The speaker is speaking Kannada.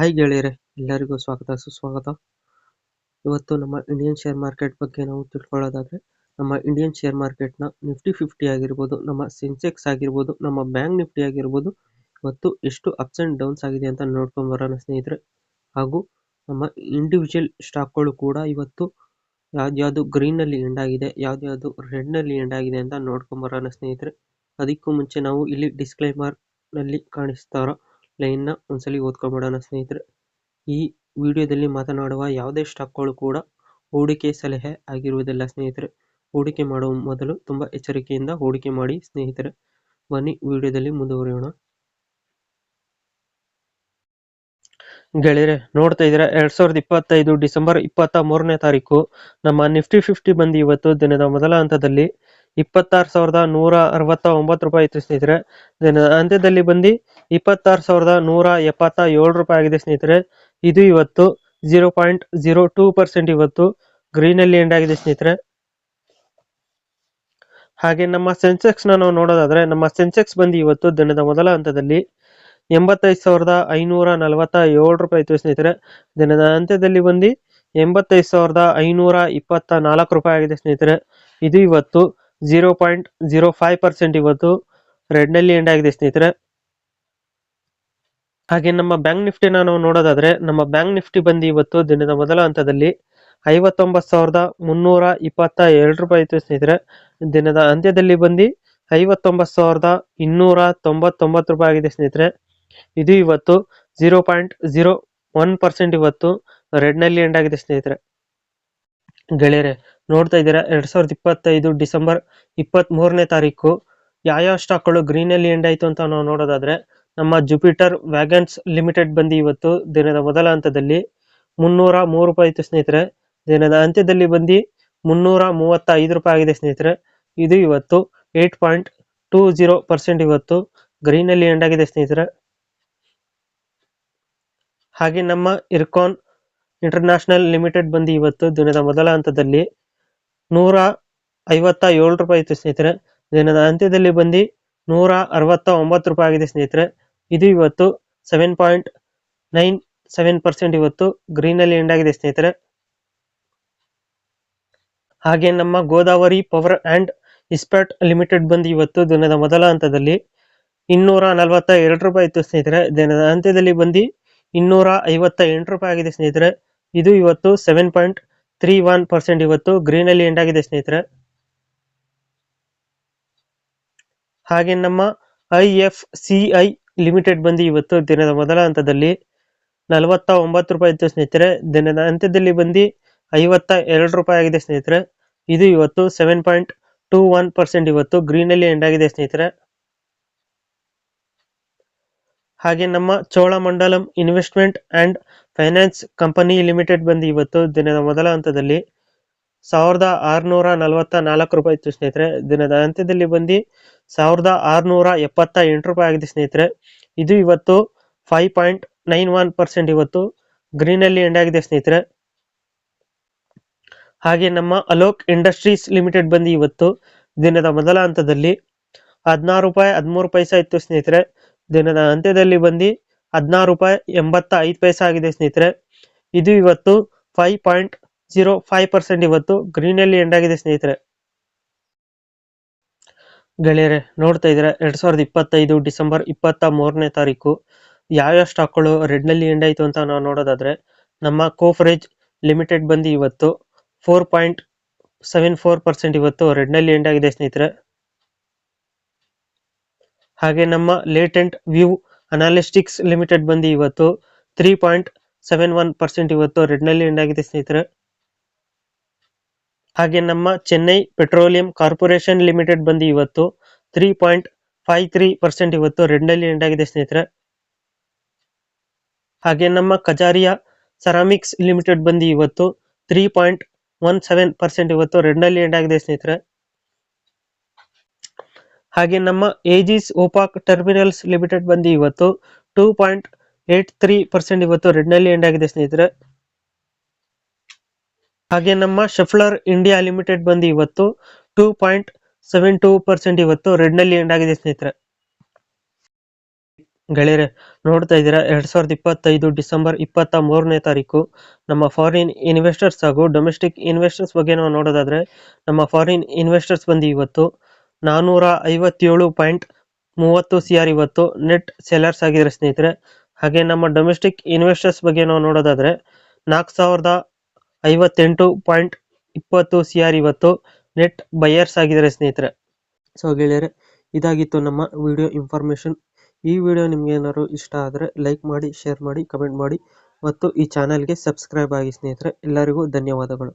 ಹಾಯ್ ಗೆಳೆಯರೆ, ಎಲ್ಲರಿಗೂ ಸ್ವಾಗತ ಸುಸ್ವಾಗತ. ಇವತ್ತು ನಮ್ಮ ಇಂಡಿಯನ್ ಶೇರ್ ಮಾರ್ಕೆಟ್ ಬಗ್ಗೆ ನಾವು ತಿಳ್ಕೊಳ್ಳೋದಾದ್ರೆ, ನಮ್ಮ ಇಂಡಿಯನ್ ಶೇರ್ ಮಾರ್ಕೆಟ್ನ ನಿಫ್ಟಿ 50 ಆಗಿರ್ಬೋದು, ನಮ್ಮ ಸೆನ್ಸೆಕ್ಸ್ ಆಗಿರ್ಬೋದು, ನಮ್ಮ ಬ್ಯಾಂಕ್ ನಿಫ್ಟಿ ಆಗಿರ್ಬೋದು, ಇವತ್ತು ಎಷ್ಟು ಅಪ್ಸ್ ಅಂಡ್ ಡೌನ್ಸ್ ಆಗಿದೆ ಅಂತ ನೋಡ್ಕೊಂಡ್ ಬರೋಣ ಸ್ನೇಹಿತರೆ. ಹಾಗೂ ನಮ್ಮ ಇಂಡಿವಿಜುವಲ್ ಸ್ಟಾಕ್ಗಳು ಕೂಡ ಇವತ್ತು ಯಾವ್ದ್ಯಾವ್ದು ಗ್ರೀನಲ್ಲಿ ಎಂಡ್ ಆಗಿದೆ, ಯಾವ್ದ್ಯಾವ್ದು ರೆಡ್ನಲ್ಲಿ ಎಂಡ್ ಆಗಿದೆ ಅಂತ ನೋಡ್ಕೊಂಡ್ ಬರೋಣ ಸ್ನೇಹಿತರೆ. ಅದಕ್ಕೂ ಮುಂಚೆ ನಾವು ಇಲ್ಲಿ ಡಿಸ್ಕ್ಲೈಮರ್ ನಲ್ಲಿ ಕಾಣಿಸ್ತಾರೋ ಲೈನ್ ನ ಒಂದ್ಸಲಿ ಓದ್ಕೊಂಡ್ಬಿಡೋಣ ಸ್ನೇಹಿತರೆ. ಈ ವಿಡಿಯೋದಲ್ಲಿ ಮಾತನಾಡುವ ಯಾವುದೇ ಸ್ಟಾಕ್ಗಳು ಕೂಡ ಹೂಡಿಕೆ ಸಲಹೆ ಆಗಿರುವುದಿಲ್ಲ ಸ್ನೇಹಿತರೆ. ಹೂಡಿಕೆ ಮಾಡುವ ಮೊದಲು ತುಂಬಾ ಎಚ್ಚರಿಕೆಯಿಂದ ಹೂಡಿಕೆ ಮಾಡಿ ಸ್ನೇಹಿತರೆ. ಬನ್ನಿ ವಿಡಿಯೋದಲ್ಲಿ ಮುಂದುವರಿಯೋಣ. ಗೆಳೆಯರೆ, ನೋಡ್ತಾ ಇದ್ದೀರಾ 2025 ಡಿಸೆಂಬರ್ 23ನೇ ತಾರೀಕು ನಮ್ಮ ನಿಫ್ಟಿ 50 ಬಂದು ಇವತ್ತು ದಿನದ ಮೊದಲ ಹಂತದಲ್ಲಿ 26,169 ರೂಪಾಯಿ ಇತ್ತು ಸ್ನೇಹಿತರೆ. ದಿನದ ಅಂತ್ಯದಲ್ಲಿ ಬಂದು 26,177 ರೂಪಾಯಿ ಆಗಿದೆ ಸ್ನೇಹಿತರೆ. ಇದು ಇವತ್ತು 0.02% ಇವತ್ತು ಗ್ರೀನ್ ಅಲ್ಲಿ ಎಂಡ್ ಆಗಿದೆ ಸ್ನೇಹಿತರೆ. ಹಾಗೆ ನಮ್ಮ ಸೆನ್ಸೆಕ್ಸ್ ನಾವು ನೋಡೋದಾದ್ರೆ, ನಮ್ಮ ಸೆನ್ಸೆಕ್ಸ್ ಬಂದು ಇವತ್ತು ದಿನದ ಮೊದಲ ಹಂತದಲ್ಲಿ 85,547 ರೂಪಾಯಿ ಇತ್ತು ಸ್ನೇಹಿತರೆ. ದಿನದ ಅಂತ್ಯದಲ್ಲಿ ಬಂದು 85,524 ರೂಪಾಯಿ ಆಗಿದೆ ಸ್ನೇಹಿತರೆ. ಇದು ಇವತ್ತು 0.05% ಇವತ್ತು ರೆಡ್ ನಲ್ಲಿ ಎಂಡ್ ಆಗಿದೆ ಸ್ನೇಹಿತರೆ. ಹಾಗೆ ನಮ್ಮ ಬ್ಯಾಂಕ್ ನಿಫ್ಟಿನ ನಾವು ನೋಡೋದಾದ್ರೆ, ನಮ್ಮ ಬ್ಯಾಂಕ್ ನಿಫ್ಟಿ ಬಂದು ಇವತ್ತು ದಿನದ ಮೊದಲ ಹಂತದಲ್ಲಿ 59,322 ರೂಪಾಯಿ ಇತ್ತು ಸ್ನೇಹಿತರೆ. ದಿನದ ಅಂತ್ಯದಲ್ಲಿ ಬಂದು 59,299 ರೂಪಾಯಿ ಆಗಿದೆ ಸ್ನೇಹಿತರೆ. ಇದು ಇವತ್ತು 0.01% ಇವತ್ತು ರೆಡ್ ನಲ್ಲಿ ಎಂಡ್ ಆಗಿದೆ ಸ್ನೇಹಿತರೆ. ಗೆಳೆಯರೆ, ನೋಡ್ತಾ ಇದ್ದೀರಾ 2025 ಡಿಸೆಂಬರ್ 23ನೇ ತಾರೀಕು ಯಾವ ಸ್ಟಾಕ್ಗಳು ಗ್ರೀನ್ ಅಲ್ಲಿ ಎಂಡ್ ಆಯ್ತು ಅಂತ ನಾವು ನೋಡೋದಾದ್ರೆ, ನಮ್ಮ ಜುಪಿಟರ್ ವ್ಯಾಗನ್ಸ್ ಲಿಮಿಟೆಡ್ ಬಂದು ಇವತ್ತು ದಿನದ ಮೊದಲ ಹಂತದಲ್ಲಿ 303 ರೂಪಾಯಿ ಇತ್ತು ಸ್ನೇಹಿತರೆ. ದಿನದ ಅಂತ್ಯದಲ್ಲಿ ಬಂದು 335 ರೂಪಾಯಿ ಆಗಿದೆ ಸ್ನೇಹಿತರೆ. ಇದು ಇವತ್ತು 8.20% ಇವತ್ತು ಗ್ರೀನ್ ಅಲ್ಲಿ ಎಂಡ್ ಆಗಿದೆ ಸ್ನೇಹಿತರೆ. ಹಾಗೆ ನಮ್ಮ ಇರ್ಕಾನ್ ಇಂಟರ್ನ್ಯಾಷನಲ್ ಲಿಮಿಟೆಡ್ ಬಂದು ಇವತ್ತು ದಿನದ ಮೊದಲ ಹಂತದಲ್ಲಿ 157 ರೂಪಾಯಿ ಇತ್ತು ಸ್ನೇಹಿತರೆ. ದಿನದ ಅಂತ್ಯದಲ್ಲಿ ಬಂದು 169 ರೂಪಾಯಿ ಆಗಿದೆ ಸ್ನೇಹಿತರೆ. ಇದು ಇವತ್ತು 7.97% ಇವತ್ತು ಗ್ರೀನ್ ಅಲ್ಲಿ ಎಂಡ್ ಆಗಿದೆ ಸ್ನೇಹಿತರೆ. ಹಾಗೆ ನಮ್ಮ ಗೋದಾವರಿ ಪವರ್ ಅಂಡ್ ಇಸ್ಪೇಟ್ ಲಿಮಿಟೆಡ್ ಬಂದು ಇವತ್ತು ದಿನದ ಮೊದಲ ಹಂತದಲ್ಲಿ 242 ರೂಪಾಯಿ ಇತ್ತು ಸ್ನೇಹಿತರೆ. ದಿನದ ಅಂತ್ಯದಲ್ಲಿ ಬಂದು 258 ರೂಪಾಯಿ ಆಗಿದೆ ಸ್ನೇಹಿತರೆ. ಇದು ಇವತ್ತು 7.31% ಇವತ್ತು ಗ್ರೀನ್ ಅಲ್ಲಿ ಎಂಡ್ ಆಗಿದೆ ಸ್ನೇಹಿತರೆ. ಹಾಗೆ ನಮ್ಮ IFCI ಲಿಮಿಟೆಡ್ ಬಂದು ಇವತ್ತು ದಿನದ ಮೊದಲ ಹಂತದಲ್ಲಿ 49 ರೂಪಾಯಿ ಇತ್ತು ಸ್ನೇಹಿತರೆ. ದಿನದ ಅಂತ್ಯದಲ್ಲಿ ಬಂದು 52 ರೂಪಾಯಿ ಆಗಿದೆ ಸ್ನೇಹಿತರೆ. ಇದು ಇವತ್ತು 7.21% ಇವತ್ತು ಗ್ರೀನ್ ಅಲ್ಲಿ ಎಂಡ್ ಆಗಿದೆ ಸ್ನೇಹಿತರೆ. ಹಾಗೆ ನಮ್ಮ Cholamandalam investment and finance company limited ಬಂದು ಇವತ್ತು ದಿನದ ಮೊದಲ ಹಂತದಲ್ಲಿ 1,644 ರೂಪಾಯಿ ಇತ್ತು ಸ್ನೇಹಿತರೆ. ದಿನದ ಅಂತ್ಯದಲ್ಲಿ ಬಂದು 1,678 ರೂಪಾಯಿ ಆಗಿದೆ ಸ್ನೇಹಿತರೆ. ಇದು ಇವತ್ತು 5.91% ಇವತ್ತು ಗ್ರೀನ್ ಅಲ್ಲಿ ಎಂಡ್ ಆಗಿದೆ ಸ್ನೇಹಿತರೆ. ಹಾಗೆ ನಮ್ಮ ಅಲೋಕ್ ಇಂಡಸ್ಟ್ರೀಸ್ ಲಿಮಿಟೆಡ್ ಬಂದು ಇವತ್ತು ದಿನದ ಮೊದಲ ಹಂತದಲ್ಲಿ 16 ರೂಪಾಯಿ 13 ಪೈಸಾ ಇತ್ತು ಸ್ನೇಹಿತರೆ. ದಿನದ ಅಂತ್ಯದಲ್ಲಿ ಬಂದು 16 ರೂಪಾಯಿ 85 ಪೈಸಾ ಆಗಿದೆ ಸ್ನೇಹಿತರೆ. ಇದು ಇವತ್ತು 5.05% ಇವತ್ತು ಗ್ರೀನ್ ಅಲ್ಲಿ ಎಂಡ್ ಆಗಿದೆ ಸ್ನೇಹಿತರೆ. ಗೆಳೆಯರೆ, ನೋಡ್ತಾ ಇದ್ದೀರಾ 2025 ಡಿಸೆಂಬರ್ 23ನೇ ತಾರೀಕು ಯಾವ ಸ್ಟಾಕ್ಗಳು ರೆಡ್ ನಲ್ಲಿ ಎಂಡ್ ಆಯ್ತು ಅಂತ ನಾವು ನೋಡೋದಾದ್ರೆ, ನಮ್ಮ ಕೋಫರೇಜ್ ಲಿಮಿಟೆಡ್ ಬಂದು ಇವತ್ತು 4.74% ಇವತ್ತು ರೆಡ್ ನಲ್ಲಿ ಎಂಡ್ ಆಗಿದೆ ಸ್ನೇಹಿತರೆ. ಹಾಗೆ ನಮ್ಮ ಲೇಟೆಂಟ್ ವ್ಯೂ ಅನಾಲಿಸ್ಟಿಕ್ಸ್ ಲಿಮಿಟೆಡ್ ಬಂದು ಇವತ್ತು 3.71% ಇವತ್ತು ರೆಡ್ ನಲ್ಲಿ ಎಂಡ್ ಆಗಿದೆ ಸ್ನೇಹಿತರೆ. ಹಾಗೆ ನಮ್ಮ ಚೆನ್ನೈ ಪೆಟ್ರೋಲಿಯಂ ಕಾರ್ಪೊರೇಷನ್ ಲಿಮಿಟೆಡ್ ಬಂದು ಇವತ್ತು 3.53% ಇವತ್ತು ರೆಡ್ ನಲ್ಲಿ ಎಂಡ್ ಆಗಿದೆ ಸ್ನೇಹಿತರೆ. ಹಾಗೆ ನಮ್ಮ ಕಜಾರಿಯಾ ಸೆರಾಮಿಕ್ಸ್ ಲಿಮಿಟೆಡ್ ಬಂದು ಇವತ್ತು 3.17% ಇವತ್ತು ರೆಡ್ ನಲ್ಲಿ ಎಂಡ್ ಆಗಿದೆ ಸ್ನೇಹಿತರೆ. ಹಾಗೆ ನಮ್ಮ ಏಜಿಸ್ ಓಪಾಕ್ ಟರ್ಮಿನಲ್ಸ್ ಲಿಮಿಟೆಡ್ ಬಂದು ಇವತ್ತು 2.83% ಇವತ್ತು ರೆಡ್ ನಲ್ಲಿ ಎಂಡ್ ಆಗಿದೆ ಸ್ನೇಹಿತರೆ. ಹಾಗೆ ನಮ್ಮ ಶೆಫ್ಲರ್ ಇಂಡಿಯಾ ಲಿಮಿಟೆಡ್ ಬಂದು ಇವತ್ತು 2.72% ಇವತ್ತು ರೆಡ್ ನಲ್ಲಿ ಎಂಡ್ ಆಗಿದೆ ಸ್ನೇಹಿತರೆ. ಗೆಳೆಯರೆ, ನೋಡ್ತಾ ಇದ್ದೀರಾ 2025 ಡಿಸೆಂಬರ್ 23ನೇ ತಾರೀಕು ನಮ್ಮ ಫಾರಿನ್ ಇನ್ವೆಸ್ಟರ್ಸ್ ಹಾಗೂ ಡೊಮೆಸ್ಟಿಕ್ ಇನ್ವೆಸ್ಟರ್ಸ್ ಬಗ್ಗೆ ನಾವು ನೋಡೋದಾದ್ರೆ, ನಮ್ಮ ಫಾರಿನ್ ಇನ್ವೆಸ್ಟರ್ಸ್ ಬಂದು ಇವತ್ತು 457.30 CR ಇವತ್ತು ನೆಟ್ ಸೆಲ್ಲರ್ಸ್ ಆಗಿದ್ದಾರೆ ಸ್ನೇಹಿತರೆ. ಹಾಗೆ ನಮ್ಮ ಡೊಮೆಸ್ಟಿಕ್ ಇನ್ವೆಸ್ಟರ್ಸ್ ಬಗ್ಗೆ ನಾವು ನೋಡೋದಾದ್ರೆ 4058.20 CR ಇವತ್ತು ನೆಟ್ ಬಯರ್ಸ್ ಆಗಿದ್ದಾರೆ ಸ್ನೇಹಿತರೆ. ಸೊ ಗೆಳೆಯರೆ, ಇದಾಗಿತ್ತು ನಮ್ಮ ವಿಡಿಯೋ ಇನ್ಫಾರ್ಮೇಶನ್. ಈ ವಿಡಿಯೋ ನಿಮ್ಗೆ ಏನಾದ್ರು ಇಷ್ಟ ಆದರೆ ಲೈಕ್ ಮಾಡಿ, ಶೇರ್ ಮಾಡಿ, ಕಮೆಂಟ್ ಮಾಡಿ ಮತ್ತು ಈ ಚಾನಲ್ಗೆ ಸಬ್ಸ್ಕ್ರೈಬ್ ಆಗಿ ಸ್ನೇಹಿತರೆ. ಎಲ್ಲರಿಗೂ ಧನ್ಯವಾದಗಳು.